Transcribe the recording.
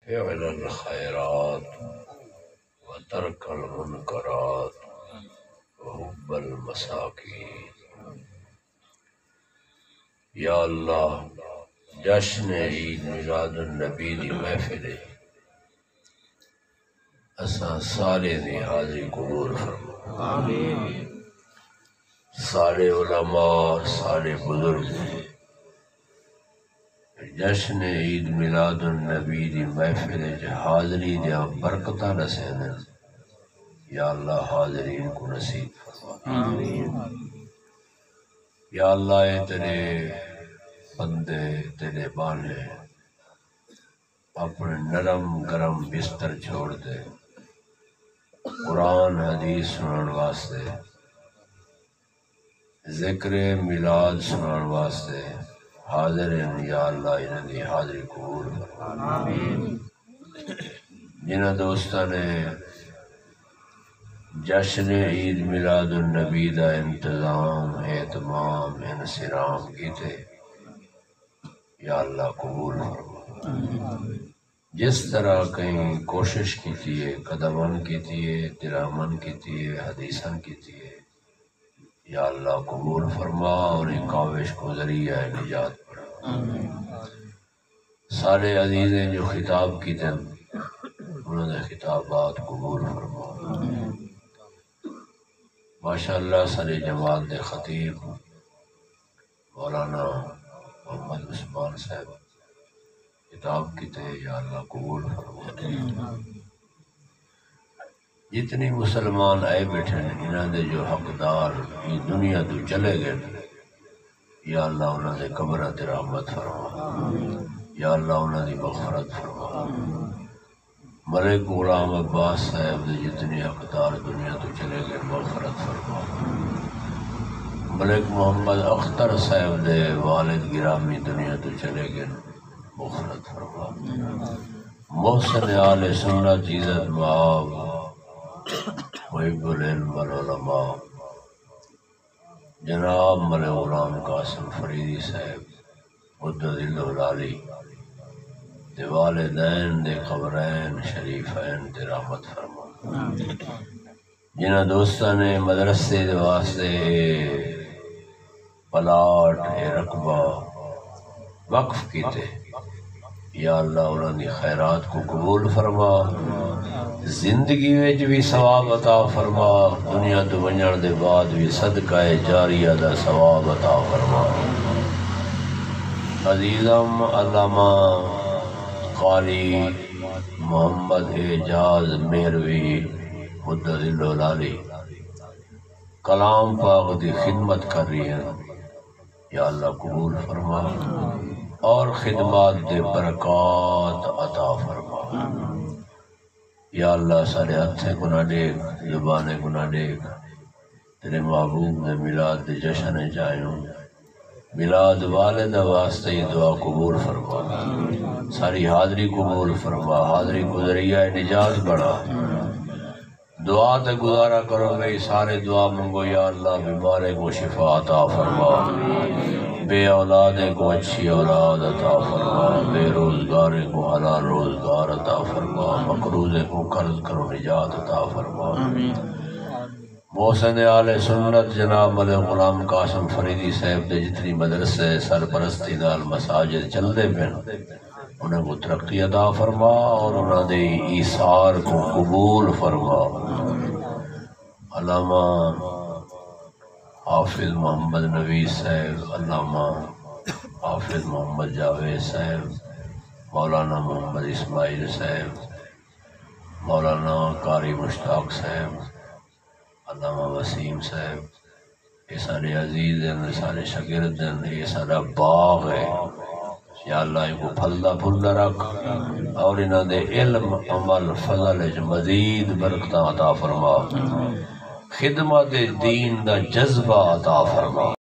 فعل الخيرات وترك المنكرات وحب المساکین۔ یا اللہ جشن عید میلاد النبی دی محفل اساں سارے دی حاضری قبول فرما۔ سارے علماء سارے بزرگ جشن عید میلاد النبی دی محفل حاضری دیا برکتہ نصیب یا اللہ حاضرین کو نصیب فرما۔ یا اللہ اے تیرے بندے تیرے بانے اپنے نرم گرم بستر چھوڑ دے قرآن حدیث سنان واسطے ذکر میلاد سنان واسطے حاضر ہیں۔ یا اللہ انہاں دی حاضری قبول فرما۔ جنہاں دوستاں نے جشن عید میلاد النبی دا انتظام اہتمام انصرام کیتے یا اللہ قبول فرما۔ جس طرح کہیں کوشش کیتی ہے قدمن کیتی ہے ترامن کیتی ہے حدیثن کیتی ہے یا اللہ قبول فرما اور ایک کاوش کو ذریعہ نجات پڑا۔ سارے عزیزیں جو خطاب کیتے انہوں نے خطابات قبول فرما۔ ماشاءاللہ سارے جماعت دے خطیب مولانا محمد عثمان صاحب خطاب کیتے یا اللہ قبول فرما۔ جتنی مسلمان آئے بیٹھے انہاں دے جو حقدار یہ دنیا تو چلے گئے یا اللہ انہاں دے قبراں تے رحمت فرما۔ یا اللہ انہاں دی مغفرت فرما۔ ملک غلام عباس صاحب دے جتنی حقدار دنیا تو چلے گئے مغفرت فرما۔ ملک محمد اختر صاحب دے والد گرامی دنیا تو چلے گئے مغفرت فرما۔ محسن آل سنت عزت مآب محب العلم والعلماء جناب ملک غلام قاسم فریدی صاحب مدد العلی دے والدین دے قبرین شریفین دے رحمت فرما۔ جنہاں دوستاں نے مدرسے دے واسطے پلاٹ رقبہ وقف کیتے یا اللہ انہاں دی خیرات کو قبول فرما۔ زندگی وچ بھی ثواب عطا فرما، دنیا تو ونجن دے بعد بھی صدقہ جاریہ دا ثواب عطا فرما۔ عزیزم علامہ قاری محمد اعجاز مہروی مدد العلی کلام پاک دی خدمت کر رہی ہیں یا اللہ قبول فرما اور خدمات دے برکات عطا فرما۔ یا اللہ سارے ہتھیں گناہ دیکھ زبانیں گناہ دیکھ تیرے محبوب نے میلاد دے جشن جائیوں میلاد والد واسطے ہی دعا قبول فرما۔ ساری حاضری قبول فرما، حاضری کو ذریعہ نجات بڑھا۔ دعا تے گزارا کرو گئی سارے دعا منگو یا اللہ بیمارے کو شفا عطا فرما، بے اولادیں کو اچھی اولاد عطا فرما، بے روزگارے کو حلال روزگار عطا فرما، مقروضے کو قرض کرو نجات عطا فرما۔ محسن آل سنت جناب ملک غلام قاسم فریدی صاحب دے جتنی مدرسے سرپرستی نال مساجد چلدے پین انہیں کو ترقی عطا فرما اور انہاں دے ایثار کو قبول فرما۔ علامہ حافظ محمد نویس صاحب، علامہ حافظ محمد جاوید صاحب، مولانا محمد اسماعیل صاحب، مولانا قاری مشتاق صاحب، علامہ وسیم صاحب، یہ سارے عزیز ہیں، سارے شاگرد ہیں، یہ سارا باغ ہے یا اللہ ان کو پھلدا پھلدا رکھ اور انہاں دے علم عمل فضل مزید برکتاں عطا فرما، خدمت دین دا جذبہ عطا فرما۔